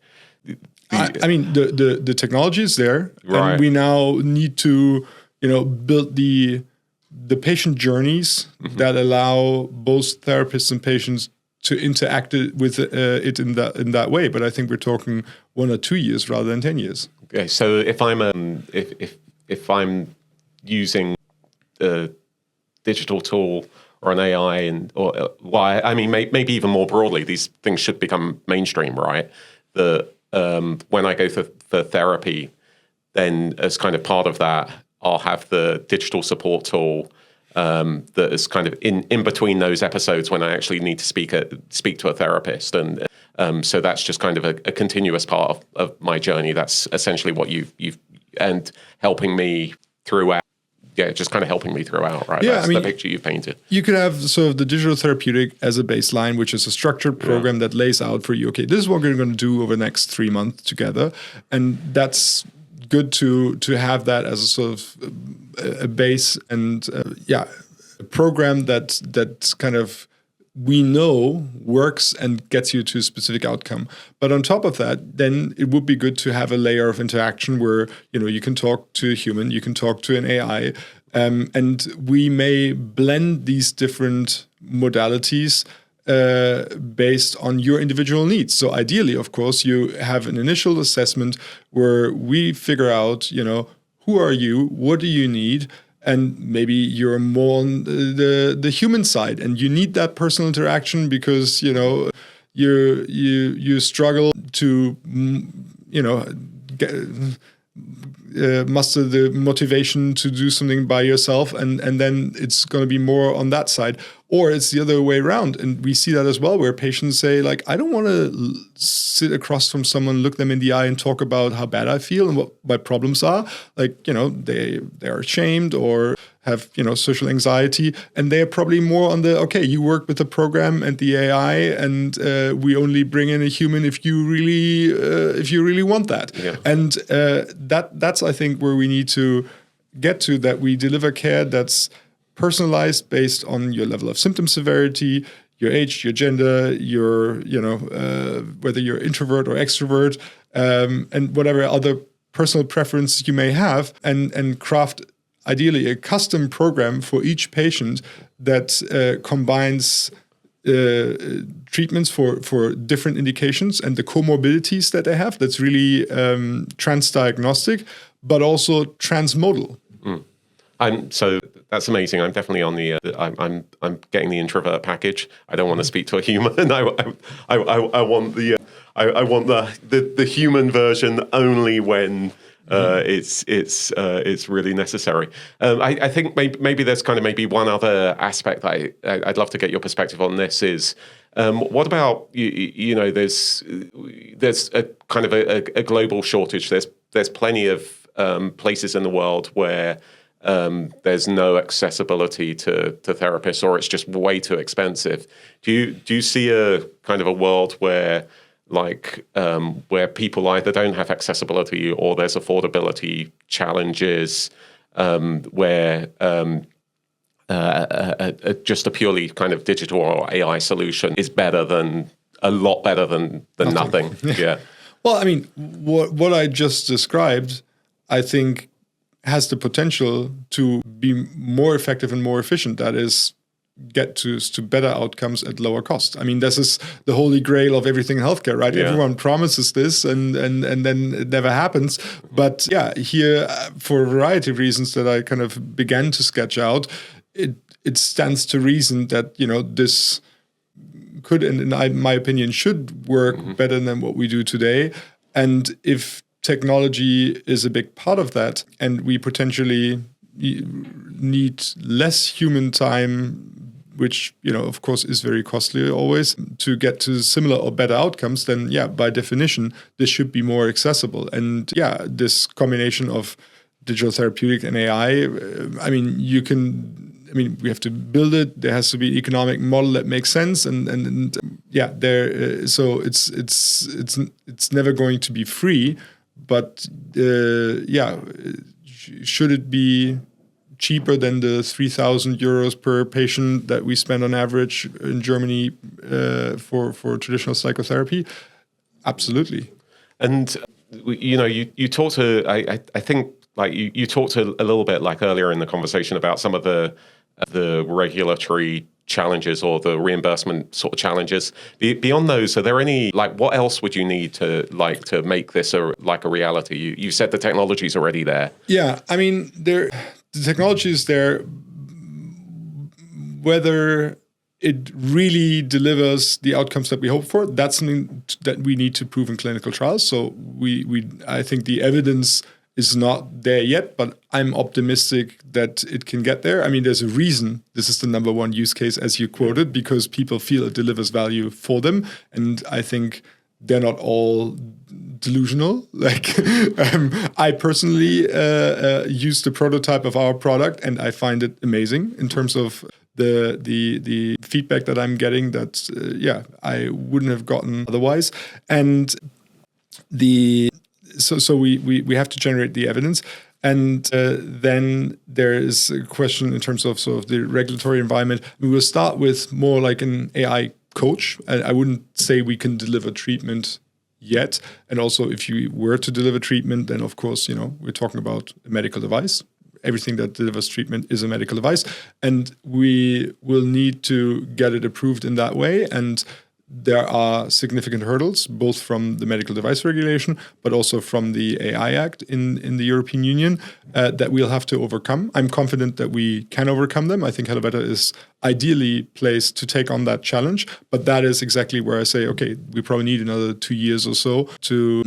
the technology is there, right, and we now need to build the patient journeys that allow both therapists and patients to interact with it in that way. But I think we're talking 1 or 2 years rather than 10 years. Okay, so if I'm using a digital tool or an AI, maybe even more broadly, these things should become mainstream, right? When I go for therapy, then as kind of part of that, I'll have the digital support tool that is kind of in between those episodes when I actually need to speak to a therapist, and so that's just kind of a continuous part of my journey. That's essentially what you've and helping me throughout. Yeah, just kind of helping me throughout, right? Yeah, that's the picture you've painted. You could have sort of the digital therapeutic as a baseline, which is a structured program that lays out for you, okay, this is what we're going to do over the next 3 months together. And that's good to have that as a sort of a base and, a program that kind of we know works and gets you to a specific outcome. But on top of that, then it would be good to have a layer of interaction where, you can talk to a human, you can talk to an AI, and we may blend these different modalities based on your individual needs. So ideally, of course, you have an initial assessment where we figure out, who are you, what do you need, and maybe you're more on the human side, and you need that personal interaction because you struggle to muster the motivation to do something by yourself, and then it's going to be more on that side. Or it's the other way around, and we see that as well, where patients say, like, I don't want to sit across from someone, look them in the eye, and talk about how bad I feel and what my problems are. Like, they are ashamed or have social anxiety, and they're probably more on the, okay, you work with the program and the AI, and we only bring in a human if you really want that. Yeah. And that's I think where we need to get to, that we deliver care that's personalized based on your level of symptom severity, your age, your gender, your whether you're introvert or extrovert, and whatever other personal preferences you may have, and craft ideally a custom program for each patient that combines treatments for different indications and the comorbidities that they have. That's really transdiagnostic, but also transmodal. So that's amazing. I'm definitely on the. I'm getting the introvert package. I don't want to speak to a human. I want the. I want the human version only when it's really necessary. I think maybe there's kind of maybe one other aspect that I'd love to get your perspective on. This is what about there's a kind of a global shortage. There's plenty of places in the world where there's no accessibility to therapists, or it's just way too expensive. Do you see a kind of a world where where people either don't have accessibility or there's affordability challenges, where just a purely kind of digital or AI solution is a lot better than nothing. Yeah. Well, I mean, what I just described, I think, has the potential to be more effective and more efficient. That is, get to better outcomes at lower cost. I mean, this is the holy grail of everything in healthcare, right? Yeah. Everyone promises this and then it never happens. But yeah, here, for a variety of reasons that I kind of began to sketch out, it stands to reason that, this could, and in my opinion, should work better than what we do today. And if technology is a big part of that, and we potentially need less human time, which, of course, is very costly always, to get to similar or better outcomes, then, yeah, by definition, this should be more accessible. And, yeah, this combination of digital therapeutic and AI, we have to build it. There has to be an economic model that makes sense, and yeah, there. So it's never going to be free, but should it be cheaper than the 3,000 euros per patient that we spend on average in Germany for traditional psychotherapy? Absolutely. And you talked to I think like you talked a little bit like earlier in the conversation about some of the regulatory challenges or the reimbursement sort of challenges. Beyond those, are there any, like, what else would you need to make this a reality? You said the technology's already there. Yeah, I mean, the technology is there. Whether it really delivers the outcomes that we hope for, that's something that we need to prove in clinical trials. So I think the evidence is not there yet, but I'm optimistic that it can get there. I mean, there's a reason this is the number one use case, as you quoted, because people feel it delivers value for them. And I think they're not all delusional. Like, I personally use the prototype of our product, and I find it amazing in terms of the feedback that I'm getting that, I wouldn't have gotten otherwise. And So we have to generate the evidence, and then there is a question in terms of sort of the regulatory environment. We will start with more like an AI coach. I wouldn't say we can deliver treatment yet. And also, if you were to deliver treatment, then of course, we're talking about a medical device. Everything that delivers treatment is a medical device, and we will need to get it approved in that way. And there are significant hurdles, both from the medical device regulation, but also from the AI Act in the European Union, that we'll have to overcome. I'm confident that we can overcome them. I think HelloBetter is ideally placed to take on that challenge, but that is exactly where I say, okay, we probably need another 2 years or so to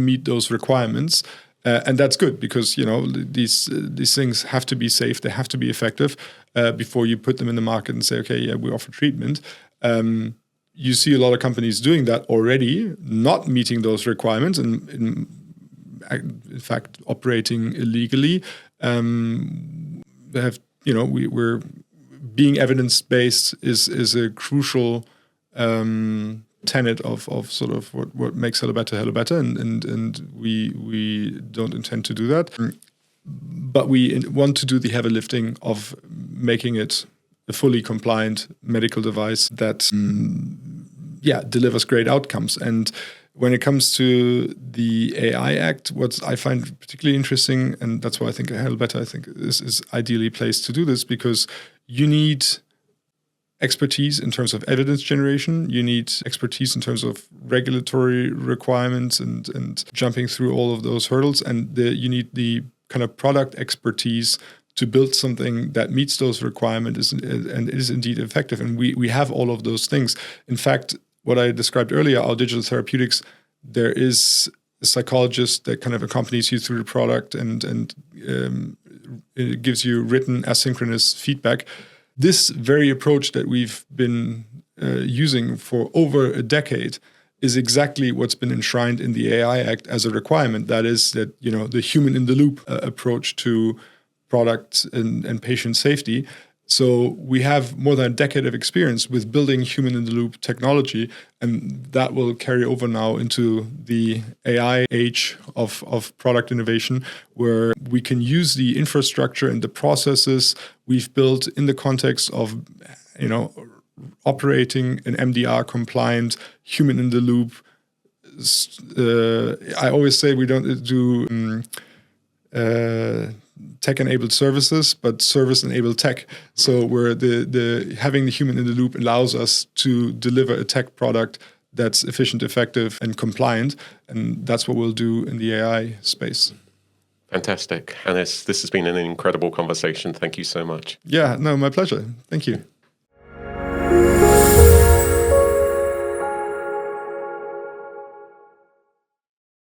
meet those requirements. And that's good because, these things have to be safe. They have to be effective before you put them in the market and say, okay, yeah, we offer treatment. You see a lot of companies doing that already, not meeting those requirements and in fact, operating illegally. We're being evidence-based is a crucial tenet of sort of what makes HelloBetter, and we don't intend to do that. But we want to do the heavy lifting of making it a fully compliant medical device that delivers great outcomes. And when it comes to the AI Act, what I find particularly interesting, and that's why I think HelloBetter is ideally placed to do this, because you need expertise in terms of evidence generation. You need expertise in terms of regulatory requirements and jumping through all of those hurdles. And you need the kind of product expertise to build something that meets those requirements and is indeed effective. And we have all of those things. In fact, what I described earlier, our digital therapeutics, there is a psychologist that kind of accompanies you through the product and it gives you written asynchronous feedback. This very approach that we've been using for over a decade is exactly what's been enshrined in the AI Act as a requirement. That is that, the human in the loop approach to product and patient safety. So we have more than a decade of experience with building human-in-the-loop technology, and that will carry over now into the AI age of product innovation, where we can use the infrastructure and the processes we've built in the context of, operating an MDR-compliant, human-in-the-loop. I always say we don't do tech-enabled services, but service-enabled tech. So where the having the human in the loop allows us to deliver a tech product that's efficient, effective, and compliant, and that's what we'll do in the AI space. Fantastic. Hannes, this has been an incredible conversation. Thank you so much. Yeah, no, my pleasure. Thank you.